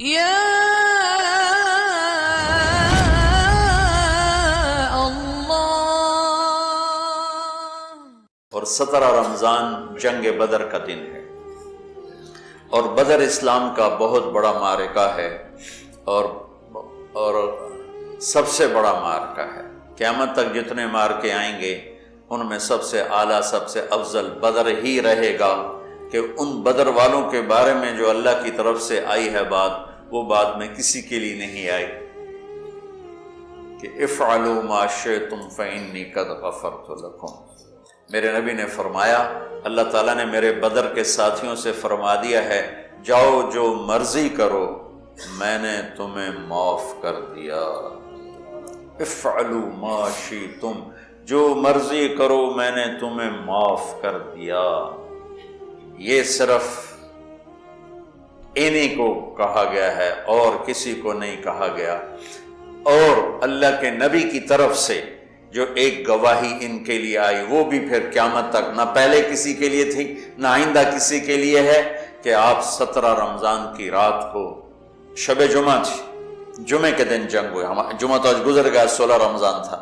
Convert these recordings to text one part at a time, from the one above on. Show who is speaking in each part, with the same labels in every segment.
Speaker 1: یا اللہ۔
Speaker 2: اور 17 رمضان جنگ بدر کا دن ہے، اور بدر اسلام کا بہت بڑا معرکہ ہے، اور سب سے بڑا معرکہ ہے۔ قیامت تک جتنے معرکے آئیں گے ان میں سب سے اعلیٰ، سب سے افضل بدر ہی رہے گا، کہ ان بدر والوں کے بارے میں جو اللہ کی طرف سے آئی ہے بات، وہ بات میں کسی کے لیے نہیں آئی کہ افعلوا ما شئتم فإنی قد غفرت لکم۔ میرے نبی نے فرمایا، اللہ تعالیٰ نے میرے بدر کے ساتھیوں سے فرما دیا ہے، جاؤ جو مرضی کرو، میں نے تمہیں معاف کر دیا۔ افعلوا ما شئتم، جو مرضی کرو میں نے تمہیں معاف کر دیا۔ یہ صرف انہی کو کہا گیا ہے اور کسی کو نہیں کہا گیا۔ اور اللہ کے نبی کی طرف سے جو ایک گواہی ان کے لیے آئی، وہ بھی پھر قیامت تک نہ پہلے کسی کے لیے تھی نہ آئندہ کسی کے لیے ہے، کہ آپ 17 رمضان کی رات کو، شب جمعہ تھی، جمعے کے دن جنگ ہوئے، جمعہ تو آج گزر گیا، 16 رمضان تھا،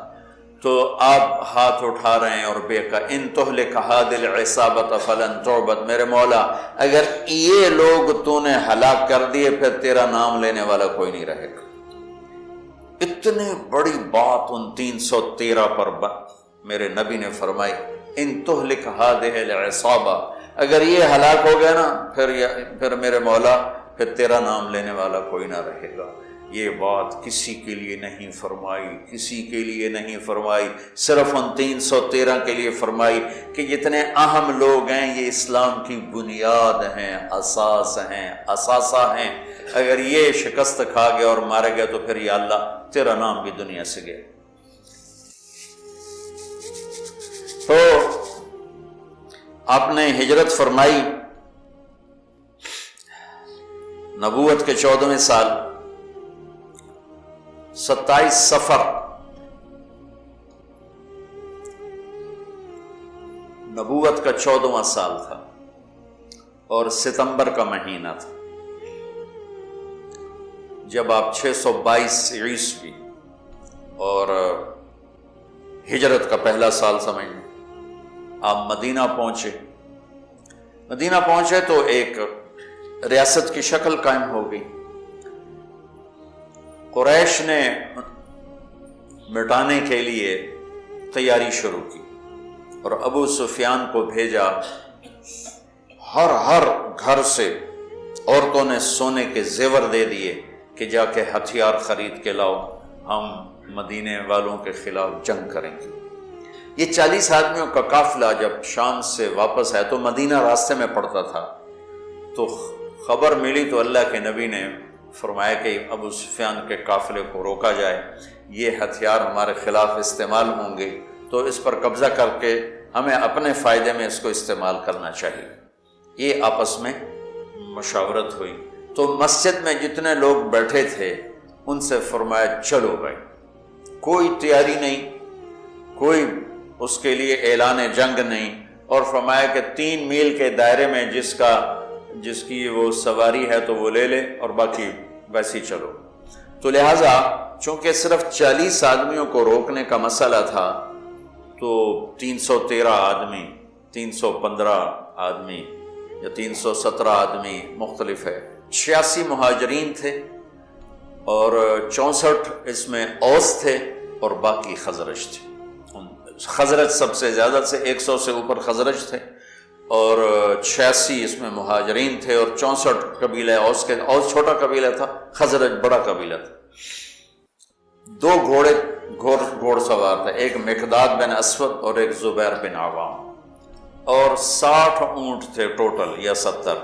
Speaker 2: تو آپ ہاتھ اٹھا رہے ہیں اور بے کا ان تہلک هذه العصابۃ فلن تعبد، میرے مولا اگر یہ لوگ تو نے ہلاک کر دیے پھر تیرا نام لینے والا کوئی نہیں رہے گا۔ اتنی بڑی بات ان 313 پر میرے نبی نے فرمائی، ان تہلک هذه العصابۃ، اگر یہ ہلاک ہو گیا نا پھر میرے مولا پھر تیرا نام لینے والا کوئی نہ رہے گا۔ یہ بات کسی کے لیے نہیں فرمائی، کسی کے لیے نہیں فرمائی، صرف ان 313 کے لیے فرمائی کہ جتنے اہم لوگ ہیں یہ اسلام کی بنیاد ہیں، اساس ہیں، اثاثہ ہیں، اگر یہ شکست کھا گیا اور مارے گیا تو پھر یا اللہ تیرا نام بھی دنیا سے گیا۔ تو آپ نے ہجرت فرمائی نبوت کے 14ویں سال، 27 صفر نبوت کا 14واں سال تھا، اور ستمبر کا مہینہ تھا، جب آپ 622 عیسوی اور ہجرت کا پہلا سال سمجھیں، آپ مدینہ پہنچے۔ مدینہ پہنچے تو ایک ریاست کی شکل قائم ہو گئی۔ قریش نے مٹانے کے لیے تیاری شروع کی اور ابو سفیان کو بھیجا، ہر گھر سے عورتوں نے سونے کے زیور دے دیے کہ جا کے ہتھیار خرید کے لاؤ، ہم مدینے والوں کے خلاف جنگ کریں گے۔ یہ 40 آدمیوں کا قافلہ جب شام سے واپس آئے تو مدینہ راستے میں پڑتا تھا، تو خبر ملی تو اللہ کے نبی نے فرمایا کہ ابو سفیان کے قافلے کو روکا جائے، یہ ہتھیار ہمارے خلاف استعمال ہوں گے تو اس پر قبضہ کر کے ہمیں اپنے فائدے میں اس کو استعمال کرنا چاہیے۔ یہ آپس میں مشاورت ہوئی، تو مسجد میں جتنے لوگ بیٹھے تھے ان سے فرمایا چلو بھائی، کوئی تیاری نہیں، کوئی اس کے لیے اعلان جنگ نہیں، اور فرمایا کہ 3 میل کے دائرے میں جس کی وہ سواری ہے تو وہ لے لے، اور باقی ویسے ہی چلو۔ تو لہٰذا چونکہ صرف 40 آدمیوں کو روکنے کا مسئلہ تھا، تو 313 آدمی، 315 آدمی یا 317 آدمی مختلف ہے، 86 مہاجرین تھے اور 64 اس میں اوس تھے اور باقی خزرج تھے۔ خزرج سب سے زیادہ سے 100 سے اوپر خزرج تھے، اور 86 اس میں مہاجرین تھے، اور 64 قبیلہ اوس چھوٹا قبیلہ تھا، خزرج بڑا قبیلہ تھا۔ 2 گھوڑ سوار تھے، ایک مقداد بن اسود اور ایک زبیر بن عوام، اور 60 اونٹ تھے ٹوٹل یا 70،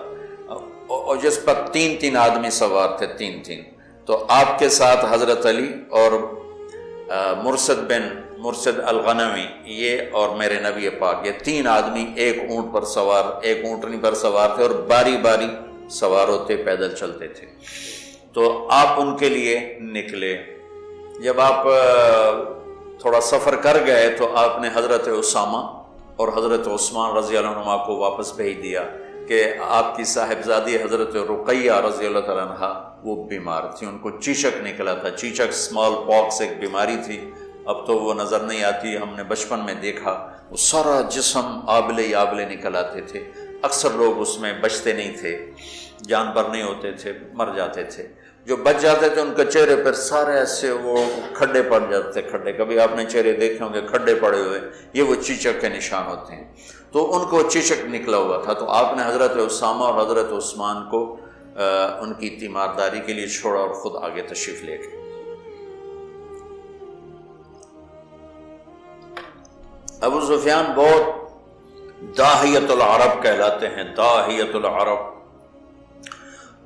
Speaker 2: اور جس پر 3 آدمی سوار تھے، 3۔ تو آپ کے ساتھ حضرت علی اور مرسد الغنوی، یہ اور میرے نبی پاک، یہ 3 آدمی ایک اونٹنی پر سوار تھے، اور باری باری سوار ہوتے پیدل چلتے تھے۔ تو آپ ان کے لیے نکلے۔ جب آپ تھوڑا سفر کر گئے تو آپ نے حضرت اسامہ اور حضرت عثمان رضی اللہ عنہ کو واپس بھیج دیا کہ آپ کی صاحبزادی حضرت رقیہ رضی اللہ تعالیٰ عنہ وہ بیمار تھی، ان کو چیچک نکلا تھا۔ چیچک اسمال پاکس ایک بیماری تھی، اب تو وہ نظر نہیں آتی، ہم نے بچپن میں دیکھا، وہ سارا جسم آبلے ہی آبلے نکل آتے تھے، اکثر لوگ اس میں بچتے نہیں تھے، جانور نہیں ہوتے تھے، مر جاتے تھے، جو بچ جاتے تھے ان کے چہرے پر سارے ایسے وہ کھڈے پڑ جاتے تھے، کھڈے، کبھی آپ نے چہرے دیکھے ہوں گے کھڈے پڑے ہوئے، یہ وہ چیچک کے نشان ہوتے ہیں۔ تو ان کو چیچک نکلا ہوا تھا، تو آپ نے حضرت اسامہ اور حضرت عثمان کو ان کی تیمارداری کے لیے چھوڑا اور خود آگے تشریف لے گئے۔ ابو سفیان بہت داہیت العرب کہلاتے ہیں، داہیت العرب،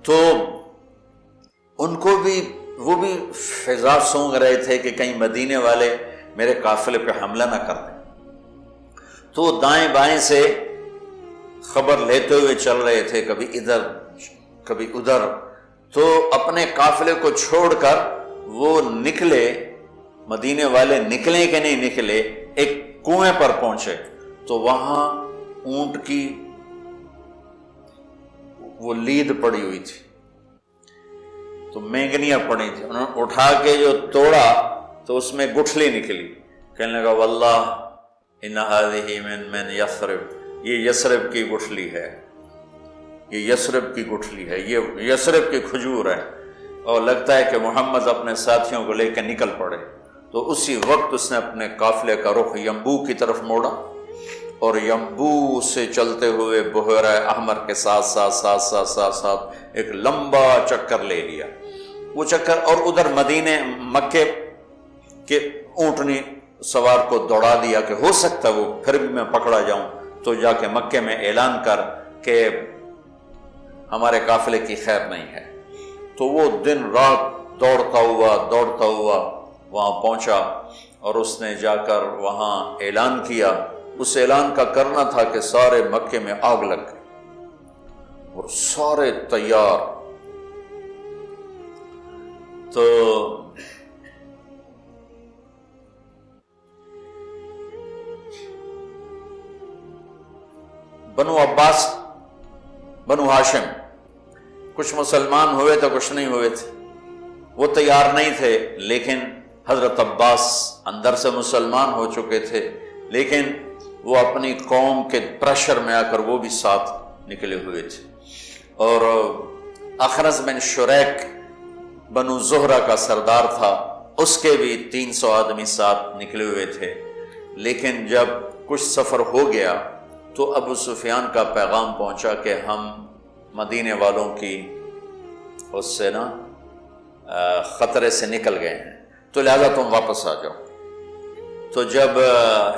Speaker 2: تو ان کو بھی وہ بھی فضا سونگ رہے تھے کہ کہیں مدینے والے میرے قافلے پہ حملہ نہ کر دیں، تو دائیں بائیں سے خبر لیتے ہوئے چل رہے تھے، کبھی ادھر کبھی ادھر، تو اپنے قافلے کو چھوڑ کر وہ نکلے، مدینے والے نکلے کہ نہیں نکلے، ایک کنویں پر پہنچے، تو وہاں اونٹ کی وہ لید پڑی ہوئی تھی، تو مینگنیاں پڑی تھی، انہوں نے اٹھا کے جو توڑا تو اس میں گٹھلی نکلی، کہنے لگا واللہ ان هذه من یثرب، یہ یثرب کی گٹھلی ہے، یہ یثرب کی گٹھلی ہے، یہ یثرب کی کھجور ہے، اور لگتا ہے کہ محمد اپنے ساتھیوں کو لے کے نکل پڑے۔ تو اسی وقت اس نے اپنے قافلے کا رخ ینبوع کی طرف موڑا، اور ینبوع سے چلتے ہوئے بحیرہ احمر کے ساتھ ایک لمبا چکر لے لیا، وہ چکر، اور ادھر مدینے مکے کے اونٹنی سوار کو دوڑا دیا کہ ہو سکتا وہ پھر بھی میں پکڑا جاؤں، تو جا کے مکے میں اعلان کر کہ ہمارے قافلے کی خیر نہیں ہے۔ تو وہ دن رات دوڑتا ہوا وہاں پہنچا، اور اس نے جا کر وہاں اعلان کیا، اس اعلان کا کرنا تھا کہ سارے مکے میں آگ لگ گئی، اور سارے تیار۔ تو بنو عباس، بنو ہاشم، کچھ مسلمان ہوئے تو کچھ نہیں ہوئے تھے، وہ تیار نہیں تھے، لیکن حضرت عباس اندر سے مسلمان ہو چکے تھے، لیکن وہ اپنی قوم کے پریشر میں آ کر وہ بھی ساتھ نکلے ہوئے تھے۔ اور اخرس بن شریک بنو زہرہ کا سردار تھا، اس کے بھی 300 آدمی ساتھ نکلے ہوئے تھے، لیکن جب کچھ سفر ہو گیا تو ابو سفیان کا پیغام پہنچا کہ ہم مدینے والوں کی اس سے خطرے سے نکل گئے ہیں، تو لہذا تم واپس آ جاؤ۔ تو جب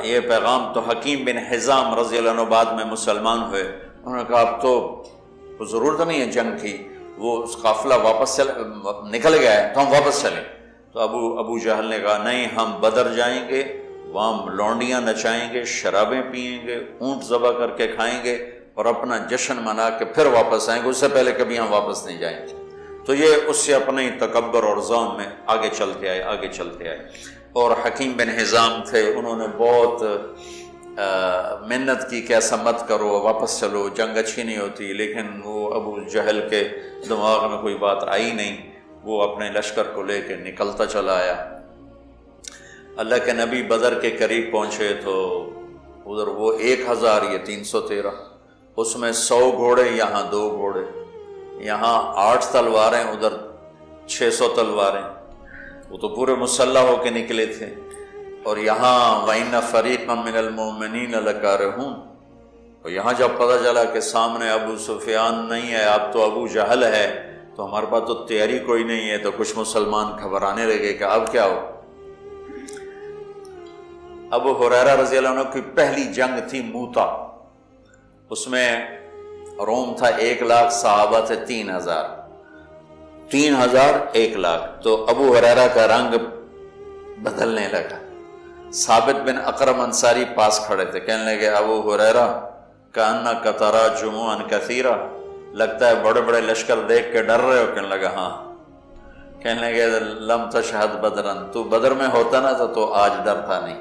Speaker 2: یہ پیغام، تو حکیم بن حزام رضی اللہ عنہ بعد میں مسلمان ہوئے، انہوں نے کہا اب تو ضرورت نہیں ہے جنگ کی، وہ قافلہ واپس نکل گیا ہے تو ہم واپس چلیں۔ تو ابو جہل نے کہا نہیں، ہم بدر جائیں گے، وہاں لونڈیاں نچائیں گے، شرابیں پئیں گے، اونٹ ذبح کر کے کھائیں گے، اور اپنا جشن منا کے پھر واپس آئیں گے، اس سے پہلے کبھی ہم واپس نہیں جائیں گے۔ تو یہ اس سے اپنے تکبر اور ظلم میں آگے چلتے آئے۔ اور حکیم بن حزام تھے، انہوں نے بہت محنت کی کہ ایسا مت کرو، واپس چلو، جنگ اچھی نہیں ہوتی، لیکن وہ ابو جہل کے دماغ میں کوئی بات آئی نہیں، وہ اپنے لشکر کو لے کے نکلتا چلا آیا۔ اللہ کے نبی بدر کے قریب پہنچے تو ادھر وہ 1000، یہ 313، اس میں 100 گھوڑے، یہاں 2 گھوڑے، یہاں 8 تلواریں، ادھر 600 تلواریں، وہ تو پورے مسلح ہو کے نکلے تھے۔ اور یہاں وَإِنَّ فَرِيقًا مِّنَ الْمُؤْمِنِينَ لَكَارِهُونَ، اور یہاں جب پتہ چلا کہ سامنے ابو سفیان نہیں ہے، اب تو ابو جہل ہے، تو ہمارے پاس تو تیاری کوئی نہیں ہے، تو کچھ مسلمان گھبرانے لگے کہ اب کیا ہو۔ ابو ہریرہ رضی اللہ عنہ کی پہلی جنگ تھی موتا، اس میں روم تھا 1 لاکھ، صحابہ تھے 3000، 1 لاکھ، تو ابو ہریرہ کا رنگ بدلنے لگا۔ ثابت بن اقرم انصاری پاس کھڑے تھے، کہنے لگے ابو ہریرہ کأنک تری جموعا کثیرا، لگتا ہے بڑے بڑے لشکر دیکھ کے ڈر رہے ہو؟ کہنے لگا ہاں۔ کہنے لگے لم تشہد بدرا، تو بدر میں ہوتا نہ تھا تو آج ڈرتا نہیں۔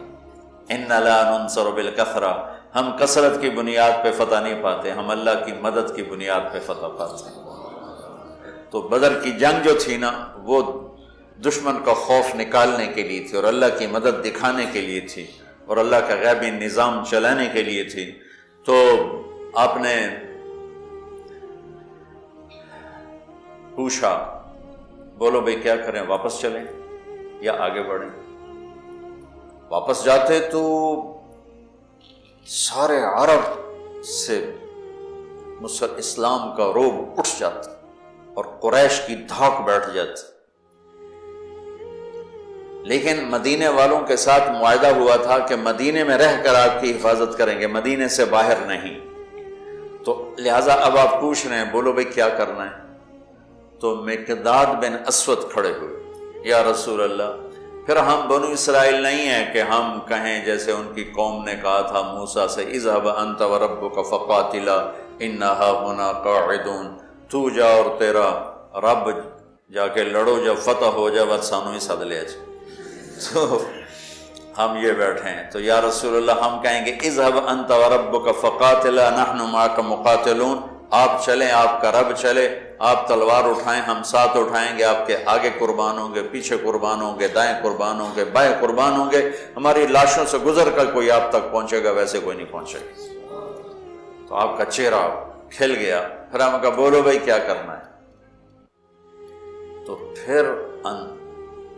Speaker 2: ان لا ننصر بالکثرہ، ہم کثرت کی بنیاد پہ فتح نہیں پاتے، ہم اللہ کی مدد کی بنیاد پہ فتح پاتے ہیں۔ تو بدر کی جنگ جو تھی نا، وہ دشمن کا خوف نکالنے کے لیے تھی اور اللہ کی مدد دکھانے کے لیے تھی اور اللہ کا غیبی نظام چلانے کے لیے تھی۔ تو آپ نے پوچھا، بولو بھئی کیا کریں، واپس چلیں یا آگے بڑھیں؟ واپس جاتے تو سارے عرب سے اسلام کا رعب اٹھ جاتا اور قریش کی دھاک بیٹھ جاتی، لیکن مدینے والوں کے ساتھ معاہدہ ہوا تھا کہ مدینے میں رہ کر آپ کی حفاظت کریں گے، مدینے سے باہر نہیں۔ تو لہٰذا اب آپ پوچھ رہے ہیں بولو بھئی کیا کرنا ہے؟ تو مقداد بن اسود کھڑے ہوئے، یا رسول اللہ پھر ہم بنو اسرائیل نہیں ہیں کہ ہم کہیں جیسے ان کی قوم نے کہا تھا موسیٰ سے، اذهب انت وربک فقاتلا انا ہاہنا قاعدون، تو جا اور تیرا رب جا کے لڑو، جب فتح ہو جائے بس سانو ہی سد لیا جائے۔ تو ہم یہ بیٹھے ہیں، تو یا رسول اللہ ہم کہیں گے اذهب انت وربک فقاتلا نحن معک مقاتلون، آپ چلیں، آپ کا رب چلے، آپ تلوار اٹھائیں، ہم ساتھ اٹھائیں گے، آپ کے آگے قربان ہوں گے، پیچھے قربان ہوں گے، دائیں قربان ہوں گے، بائیں قربان ہوں گے، ہماری لاشوں سے گزر کر کوئی آپ تک پہنچے گا، ویسے کوئی نہیں پہنچے گا۔ تو آپ کا چہرہ کھل گیا، پھر ہم کہا بولو بھائی کیا کرنا ہے؟ تو پھر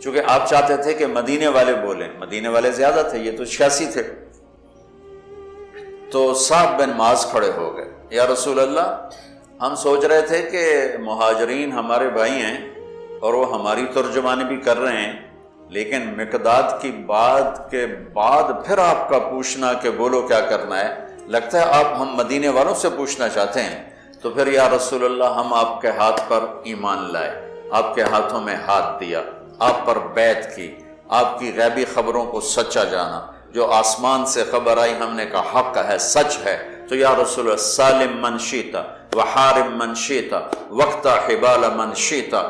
Speaker 2: چونکہ آپ چاہتے تھے کہ مدینے والے بولیں، مدینے والے زیادہ تھے، یہ تو 86 تھے، تو صاحب بن معاذ کھڑے ہو گئے، یا رسول اللہ ہم سوچ رہے تھے کہ مہاجرین ہمارے بھائی ہیں اور وہ ہماری ترجمانی بھی کر رہے ہیں، لیکن مقداد کی بات کے بعد پھر آپ کا پوچھنا کہ بولو کیا کرنا ہے، لگتا ہے آپ ہم مدینے والوں سے پوچھنا چاہتے ہیں۔ تو پھر یا رسول اللہ ہم آپ کے ہاتھ پر ایمان لائے، آپ کے ہاتھوں میں ہاتھ دیا، آپ پر بیعت کی، آپ کی غیبی خبروں کو سچا جانا، جو آسمان سے خبر آئی ہم نے کہا حق ہے، سچ ہے۔ تو یا رسول اللہ سالم من شیتا وحارم من شیتا وقتا حبال من شیتا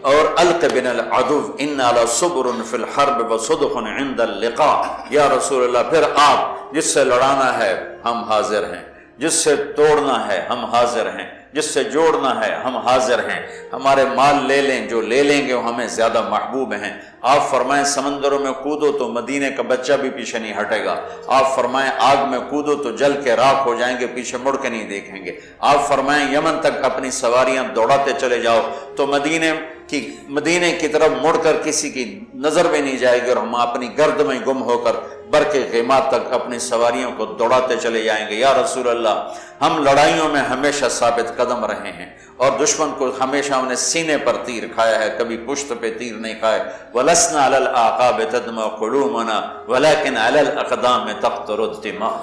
Speaker 2: اور الق بن العدو ان علی صبر فی الحرب وصدق عند اللقاء، یا رسول اللہ پھر آپ جس سے لڑانا ہے ہم حاضر ہیں، جس سے توڑنا ہے ہم حاضر ہیں، جس سے جوڑنا ہے ہم حاضر ہیں، ہمارے مال لے لیں، جو لے لیں گے وہ ہمیں زیادہ محبوب ہیں۔ آپ فرمائیں سمندروں میں کودو تو مدینے کا بچہ بھی پیچھے نہیں ہٹے گا، آپ فرمائیں آگ میں کودو تو جل کے راکھ ہو جائیں گے، پیچھے مڑ کے نہیں دیکھیں گے، آپ فرمائیں یمن تک اپنی سواریاں دوڑاتے چلے جاؤ تو مدینے کی طرف مڑ کر کسی کی نظر بھی نہیں جائے گی، اور ہم اپنی گرد میں گم ہو کر برق غیمات تک اپنی سواریوں کو دوڑاتے چلے جائیں گے۔ یا رسول اللہ ہم لڑائیوں میں ہمیشہ ثابت قدم رہے ہیں اور دشمن کو ہمیشہ ہم نے سینے پر تیر کھایا ہے، کبھی پشت پہ تیر نہیں کھائے۔ وَلَسْنَا عَلَى الْأَعْقَابِ تَدْمَعُ قُلُوبُنَا وَلَكِنْ عَلَى الْأَقْدَامِ تَقْطُرُ الدِّمَاءُ۔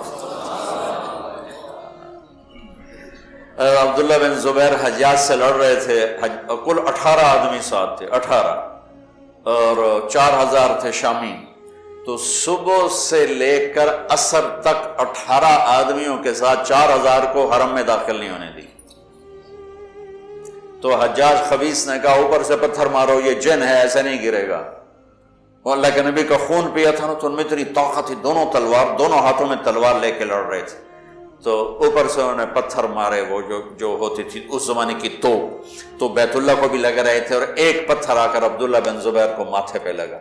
Speaker 2: عبداللہ بن زبیر حجاج سے لڑ رہے تھے، کل 18 آدمی ساتھ تھے، 18 اور 4000 تھے شامی، تو صبح سے لے کر عصر تک 18 آدمیوں کے ساتھ 4000 کو حرم میں داخل نہیں ہونے دی۔ تو حجاج خبیث نے کہا اوپر سے پتھر مارو، یہ جن ہے ایسے نہیں گرے گا۔ وہ اللہ کے نبی کا خون پیا تھا نا، تو ان میں اتنی طاقت تھی، دونوں ہاتھوں میں تلوار لے کے لڑ رہے تھے، تو اوپر سے انہوں نے پتھر مارے، وہ جو ہوتی تھی اس زمانے کی تو بیت اللہ کو بھی لگ رہے تھے، اور ایک پتھر آ کر عبداللہ بن زبیر کو ماتھے پہ لگا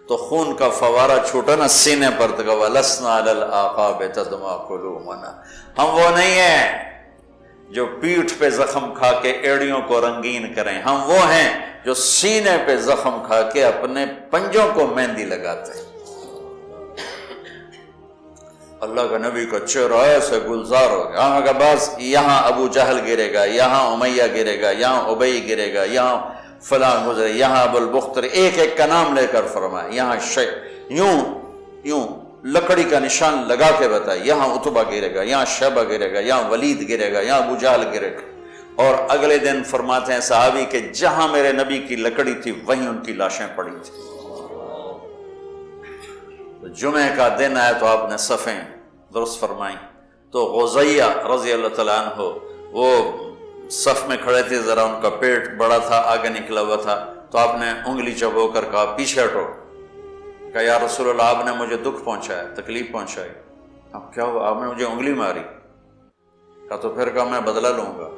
Speaker 2: تو خون کا فوارہ چھوٹا نا سینے پر، تو کہا وَلَسْنَا عَلَى الْأَعْقَابِ تَدْمَعُ قُلُوبُنَا، ہم وہ نہیں ہیں جو پیٹھ پہ زخم کھا کے ایڑیوں کو رنگین کریں، ہم وہ ہیں جو سینے پہ زخم کھا کے اپنے پنجوں کو مہندی لگاتے ہیں۔ اللہ کا نبی کا چہرہ ایسے گلزار ہو گیا، ہم کہا بس یہاں ابو جہل گرے گا، یہاں امیہ گرے گا، یہاں ابئی گرے گا، یہاں فلاں گزرے، یہاں ابو البختری، ایک ایک کا نام لے کر فرمائے، یہاں یوں لکڑی کا نشان لگا کے بتائے، یہاں عتبہ گرے گا، یہاں شیبہ گرے گا، یہاں ولید گرے گا، یہاں ابو جہل گرے گا۔ اور اگلے دن فرماتے ہیں صحابی کہ جہاں میرے نبی کی لکڑی تھی وہیں ان کی لاشیں پڑی تھی۔ جمعہ کا دن آیا تو آپ نے صفیں درست فرمائیں، تو غزیہ رضی اللہ تعالیٰ عنہ وہ صف میں کھڑے تھے، ذرا ان کا پیٹ بڑا تھا، آگے نکلا ہوا تھا، تو آپ نے انگلی چبو کر کہا پیچھے ہٹو، کہا یا رسول اللہ آپ نے مجھے دکھ پہنچایا، تکلیف پہنچائی، اب کیا ہوا؟ آپ نے مجھے انگلی ماری. کہا تو پھر کہا میں بدلہ لوں گا.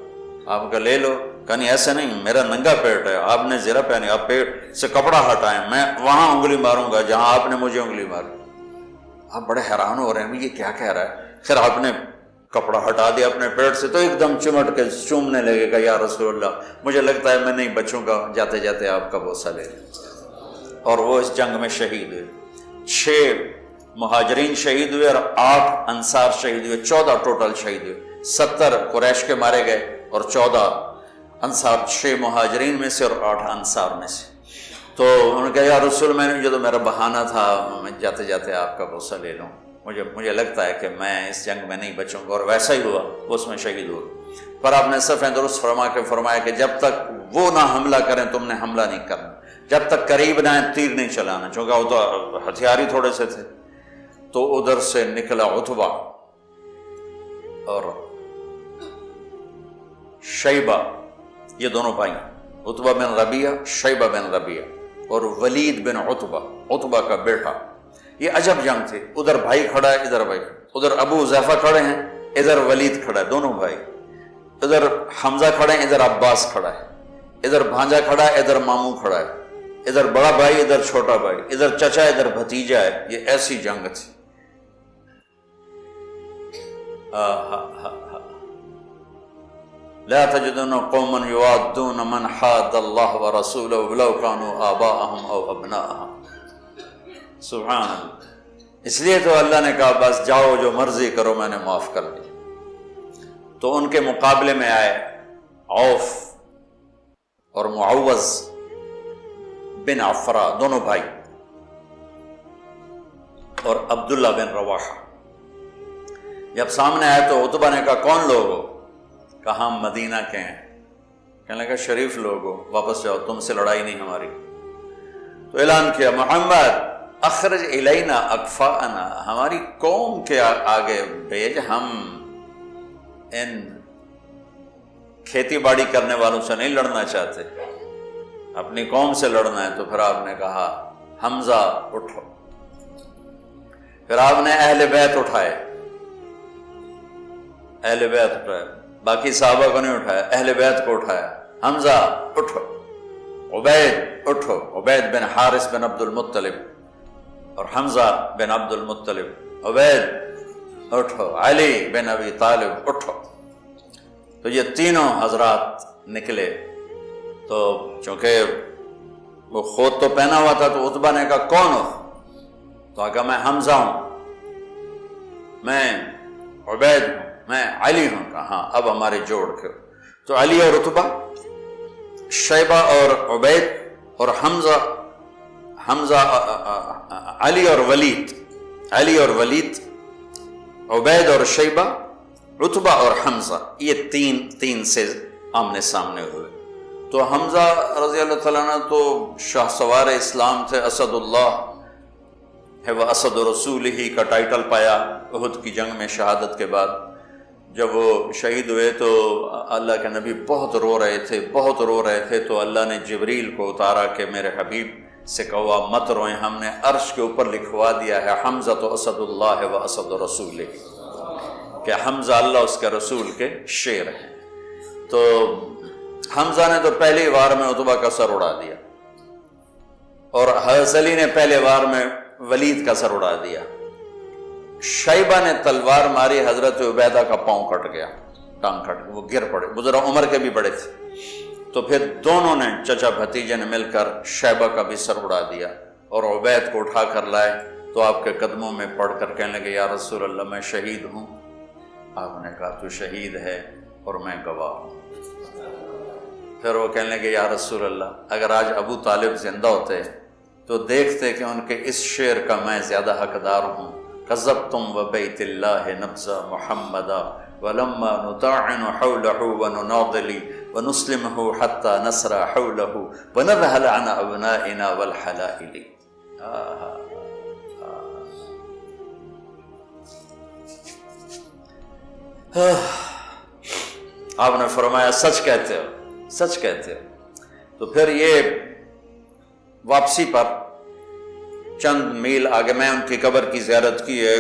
Speaker 2: آپ کا لے لو. کہا نہیں ایسے نہیں، میرا ننگا پیٹ ہے، آپ نے زرہ پہنی، آپ پیٹ سے کپڑا ہٹائیں، میں وہاں انگلی ماروں گا جہاں آپ نے مجھے انگلی ماری. آپ بڑے حیران ہو رہے ہیں یہ کیا کہہ رہا ہے. پھر آپ نے کپڑا ہٹا دیا اپنے پیٹ سے تو ایک دم چمٹ کے چومنے لگے گا، یا رسول اللہ مجھے لگتا ہے میں نہیں بچوں گا، جاتے جاتے آپ کا بوسہ لے لیں. اور وہ اس جنگ میں شہید ہوئے. 6 مہاجرین شہید ہوئے اور 8 انصار شہید ہوئے. 14 ٹوٹل شہید ہوئے. 70 قریش کے مارے گئے اور 14 انصار، 6 مہاجرین میں سے اور 8 انصار میں سے. تو انہوں نے کہا یا رسول میں نے جو تو میرا بہانہ تھا، میں جاتے جاتے آپ کا بوسہ لے لوں، مجھے لگتا ہے کہ میں اس جنگ میں نہیں بچوں گا. اور ویسا ہی ہوا، وہ اس میں شہید ہوا. پر آپ نے صفیں درست فرمایا کہ جب تک وہ نہ حملہ کریں تم نے حملہ نہیں کرنا، جب تک قریب نہ آئیں تیر نہیں چلانا، چونکہ وہ تو ہتھیار ہی تھوڑے سے تھے. تو ادھر سے نکلا عتبہ اور شیبہ، یہ دونوں بھائی، عتبہ بن ربیعہ، شیبہ بن ربیعہ، اور ولید بن عتبہ کا بیٹا. یہ عجب جنگ تھی. ادھر بھائی کھڑا ہے، ادھر بھائی، ادھر ابو حذیفہ کھڑے ہیں، ادھر ولید کھڑا ہے، دونوں بھائی. ادھر حمزہ کھڑے ہیں، ادھر عباس کھڑا ہے. ادھر بھانجا کھڑا ہے، ادھر ماموں کھڑا ہے. ادھر بڑا بھائی، ادھر چھوٹا بھائی، ادھر چچا، ادھر بھتیجا ہے. یہ ایسی جنگ تھی. لا تجدن قوما يوادون من حاد الله ورسوله ولو كانوا آباءهم او ابناءهم. سبحان اللہ. اس لیے تو اللہ نے کہا بس جاؤ جو مرضی کرو میں نے معاف کر دی. تو ان کے مقابلے میں آئے عوف اور معوذ بن عفرا، دونوں بھائی، اور عبداللہ بن رواحہ. جب سامنے آئے تو عتبہ نے کہا کون لوگ ہو؟ کہا ہم مدینہ کے ہیں. کہنے لگا شریف لوگ ہو، واپس جاؤ، تم سے لڑائی نہیں ہماری. تو اعلان کیا محمد اخرج الینا اکفاءنا، ہماری قوم کے آگے بھیج، ہم ان کھیتی باڑی کرنے والوں سے نہیں لڑنا چاہتے، اپنی قوم سے لڑنا ہے. تو پھر آپ نے کہا حمزہ اٹھو. پھر آپ نے اہل بیت اٹھائے، اہل بیت اٹھائے، باقی صحابہ کو نہیں اٹھایا، اہل بیت کو اٹھایا. حمزہ اٹھو، عبید اٹھو، عبید بن حارث بن عبد المطلب، اور حمزہ بن عبد المطلب، عبید اٹھو، علی بن ابی طالب اٹھو. تو یہ تینوں حضرات نکلے. تو چونکہ وہ خود تو پہنا ہوا تھا تو عتبہ نے کہا کون ہو؟ تو کہا میں حمزہ ہوں، میں عبید ہوں، میں علی ہوں. کہا ہاں اب ہمارے جوڑ کے. تو علی اور عتبہ، شیبہ اور عبید، اور حمزہ علی اور ولید، عبید اور شیبہ، عتبہ اور حمزہ، یہ تین سے آمنے سامنے ہوئے. تو حمزہ رضی اللہ تعالیٰ عنہ تو شاہ سوار اسلام تھے، اسد اللہ ہے وہ اسد رسول ہی کا ٹائٹل پایا احد کی جنگ میں شہادت کے بعد. جب وہ شہید ہوئے تو اللہ کے نبی بہت رو رہے تھے. تو اللہ نے جبریل کو اتارا کہ میرے حبیب سے کہا مت روئیں، ہم نے عرش کے اوپر لکھوا دیا ہے حمزہ تو اسد اللہ و اسد رسول ہی، کہ حمزہ اللہ اس کے رسول کے شیر ہیں. تو حمزہ نے تو پہلی وار میں عتبہ کا سر اڑا دیا، اور حضرت علی نے پہلے وار میں ولید کا سر اڑا دیا. شیبہ نے تلوار ماری، حضرت عبیدہ کا پاؤں کٹ گیا، ٹانگ کٹ گیا، وہ گر پڑے، بزرگ عمر کے بھی بڑے تھے. تو پھر دونوں نے، چچا بھتیجے نے مل کر شیبہ کا بھی سر اڑا دیا اور عبید کو اٹھا کر لائے. تو آپ کے قدموں میں پڑھ کر کہنے لگے یا رسول اللہ میں شہید ہوں. آپ نے کہا تو شہید ہے اور میں گواہ ہوں. پھر وہ کہنے لگے یا رسول اللہ اگر آج ابو طالب زندہ ہوتے تو دیکھتے کہ ان کے اس شعر کا میں زیادہ حقدار ہوں. کذبتم وبیت اللہ نبذ محمدا ولما نطاعن حوله ونناضل ونسلمه حتى نسرى حوله ونذهل عن ابنائنا والحلائل. آپ نے فرمایا سچ کہتے ہو، سچ کہتے ہو. تو پھر یہ واپسی پر چند میل آگے میں ان کی قبر کی زیارت کی ہے.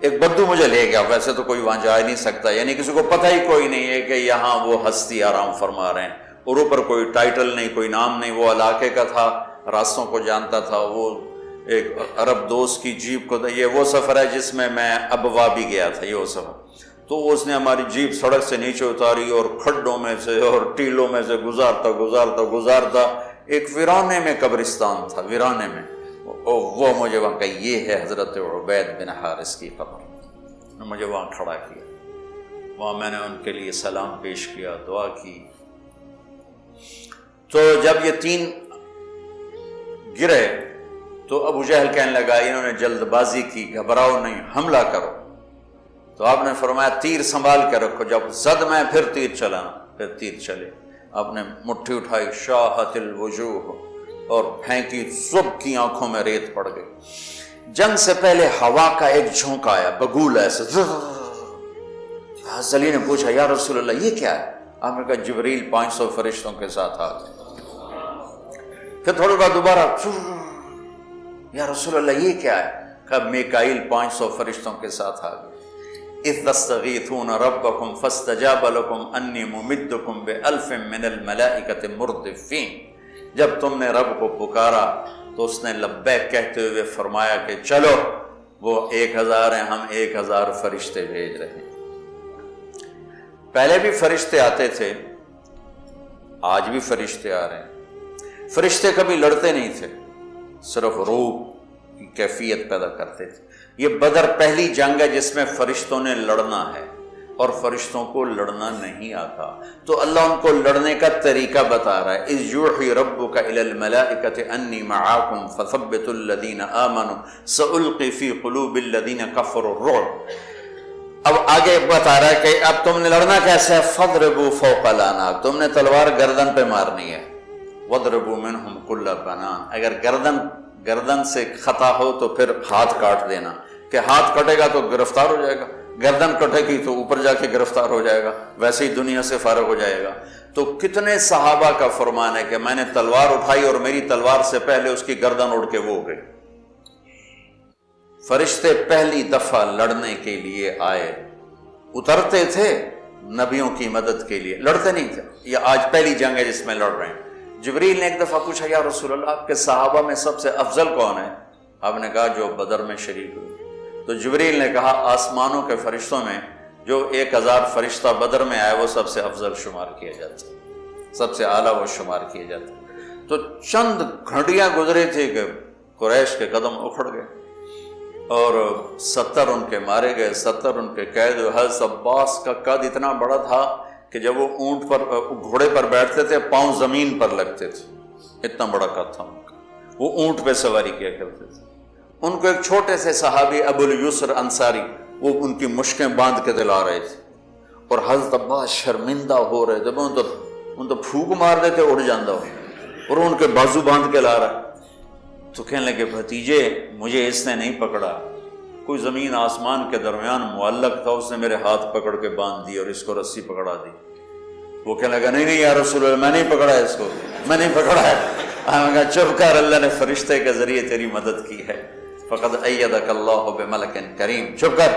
Speaker 2: ایک بدو مجھے لے گیا، ویسے تو کوئی وہاں جا ہی نہیں سکتا، یعنی کسی کو پتہ ہی کوئی نہیں ہے کہ یہاں وہ ہستی آرام فرما رہے ہیں، اور اوپر کوئی ٹائٹل نہیں، کوئی نام نہیں، وہ علاقے کا تھا، راستوں کو جانتا تھا، وہ ایک عرب دوست کی جیپ کو، یہ وہ سفر ہے جس میں میں ابوا بھی گیا تھا، یہ وہ سفر، تو اس نے ہماری جیپ سڑک سے نیچے اتاری اور کھڈوں میں سے اور ٹیلوں میں سے گزارتا ایک ویرانے میں قبرستان تھا، ویرانے میں، وہ مجھے وہاں کہا یہ ہے حضرت عبید بن حارث کی قبر، مجھے وہاں کھڑا کیا، وہاں میں نے ان کے لیے سلام پیش کیا، دعا کی۔ تو جب یہ تین گرے تو ابو جہل کہنے لگا انہوں نے جلد بازی کی، گھبراؤ نہیں، حملہ کرو، تو آپ نے فرمایا تیر سنبھال کے رکھو، جب زد میں پھر تیر چلانا، پھر تیر چلے، آپ نے مٹھی اٹھائی، شاہت الوجوہ، اور پھینکی، سب کی آنکھوں میں ریت پڑ گئی۔ جنگ سے پہلے ہوا کا ایک جھونکا آیا، بگول ایسے، حضرت علی نے پوچھا یا رسول اللہ یہ کیا ہے؟ آپ نے کہا جبریل 500 فرشتوں کے ساتھ آ گئے۔ پھر تھوڑی بعد دوبارہ، یا رسول اللہ یہ کیا ہے؟ کہا میکائیل 500 فرشتوں کے ساتھ آ گئے۔ اذ تستغیثون ربکم فاستجاب لکم انی ممدکم بألف من الملائکۃ مردفین، جب تم نے رب کو پکارا تو اس نے لبیک کہتے ہوئے فرمایا کہ چلو، وہ 1000 ہیں، ہم 1000 فرشتے بھیج رہے ہیں۔ پہلے بھی فرشتے آتے تھے، آج بھی فرشتے آ رہے ہیں۔ فرشتے کبھی لڑتے نہیں تھے، صرف روح کی کیفیت پیدا کرتے تھے۔ یہ بدر پہلی جنگ ہے جس میں فرشتوں نے لڑنا ہے، اور فرشتوں کو لڑنا نہیں آتا، تو اللہ ان کو لڑنے کا طریقہ بتا رہا ہے۔ اذ یوحی ربک الی الملائکۃ انی معاکم فثبتوا الذین آمنوا سألقی فی قلوب الذین کفروا الرعب۔ اب آگے بتا رہا ہے کہ اب تم نے لڑنا کیسے ہے، فضربوا فوق الاناق، تم نے تلوار گردن پہ مارنی ہے، وضربوا منہم کل بنان، اگر گردن سے خطا ہو تو پھر ہاتھ کاٹ دینا، کہ ہاتھ کٹے گا تو گرفتار ہو جائے گا، گردن کٹے گی تو اوپر جا کے گرفتار ہو جائے گا، ویسے ہی دنیا سے فارغ ہو جائے گا۔ تو کتنے صحابہ کا فرمان ہے کہ میں نے تلوار اٹھائی اور میری تلوار سے پہلے اس کی گردن اڑ کے وہ گئی۔ فرشتے پہلی دفعہ لڑنے کے لیے آئے، اترتے تھے نبیوں کی مدد کے لیے، لڑتے نہیں تھے۔ یہ آج پہلی جنگ ہے جس میں لڑ رہے ہیں۔ جبریل نے ایک دفعہ پوچھا یا رسول اللہ آپ کے صحابہ میں سب سے افضل کون ہے؟ آپ نے کہا جو بدر میں شریک ہوئے۔ تو جبریل نے کہا آسمانوں کے فرشتوں میں جو 1000 فرشتہ بدر میں آئے وہ سب سے افضل شمار کیا جاتا ہے، سب سے اعلیٰ وہ شمار کیا جاتا ہے۔ تو چند گھنٹیاں گزرے تھے کہ قریش کے قدم اکھڑ گئے اور 70 ان کے مارے گئے، 70 ان کے قید ہوئے۔ حضرت عباس کا قد اتنا بڑا تھا کہ جب وہ اونٹ پر گھوڑے پر بیٹھتے تھے پاؤں زمین پر لگتے تھے، اتنا بڑا قد تھا ان کا، وہ اونٹ پہ سواری کیا کرتے تھے۔ ان کو ایک چھوٹے سے صحابی ابو الیسر انصاری وہ ان کی مشکیں باندھ کے دلا رہے تھے، اور حضرت عباس شرمندہ ہو رہے تھے، ان تو پھونک مار دیتے اڑ جاندہ ہو، اور ان کے بازو باندھ کے لا رہا۔ تو کہنے لگے بھتیجے مجھے اس نے نہیں پکڑا، کوئی زمین آسمان کے درمیان معلق تھا، اس نے میرے ہاتھ پکڑ کے باندھ دی اور اس کو رسی پکڑا دی۔ وہ کہنے لگا نہیں یا رسول اللہ میں نہیں پکڑا ہے اس کو، میں نہیں پکڑا ہے۔ ہم کہا چپ کر، اللہ نے فرشتے کے ذریعے تیری مدد کی ہے، فقد ایدک اللہ بملک کریم، چپ کر،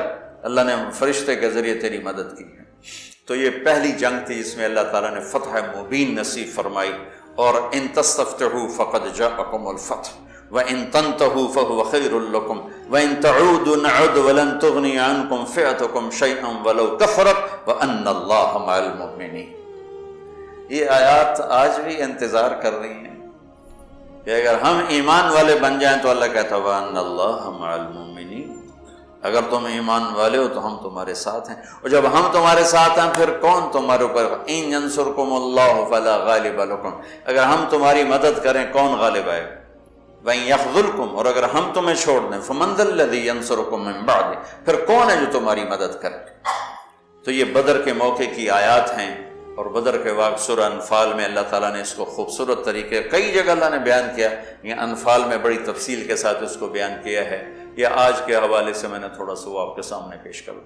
Speaker 2: اللہ نے فرشتے کے ذریعے تیری مدد کی ہے۔ تو یہ پہلی جنگ تھی جس میں اللہ تعالیٰ نے فتح مبین نصیب فرمائی، اور ان تستفتحوا فقد جاءکم الفتح وَإِن تَنْتَهُوا فَهُوَ خَيْرٌ لَكُمْ وَإِن تَعُودُوا نَعُدْ وَلَن تُغْنِيَ عَنْكُمْ فِئَتُكُمْ شَيْئًا وَلَوْ كَثُرَتْ وَأَنَّ اللَّهَ مَعَ الْمُؤْمِنِينَ۔ یہ آیات آج بھی انتظار کر رہی ہیں کہ اگر ہم ایمان والے بن جائیں تو اللہ کہتا ہے وَأَنَّ اللَّهَ مَعَ الْمُؤْمِنِينَ، اگر تم ایمان والے ہو تو ہم تمہارے ساتھ ہیں، اور جب ہم تمہارے ساتھ ہیں پھر کون تمہارے اوپر؟ إِن يَنْصُرْكُمُ اللَّهُ فَلَا غَالِبَ لَكُمْ، اگر ہم تمہاری مدد کریں کون غالب آئے؟ وَإِن يَخْذُلْكُمْ، اور اگر ہم تمہیں چھوڑ دیں فَمَنْ ذَا الَّذِي يَنْصُرُكُمْ مِنْ بَعْدِهِ، پھر کون ہے جو تمہاری مدد کرے؟ تو یہ بدر کے موقع کی آیات ہیں، اور بدر کے واقع سورہ انفال میں اللہ تعالیٰ نے اس کو خوبصورت طریقے کئی جگہ اللہ نے بیان کیا، یہ انفال میں بڑی تفصیل کے ساتھ اس کو بیان کیا ہے۔ یہ آج کے حوالے سے میں نے تھوڑا سا وہ آپ کے سامنے پیش کروں۔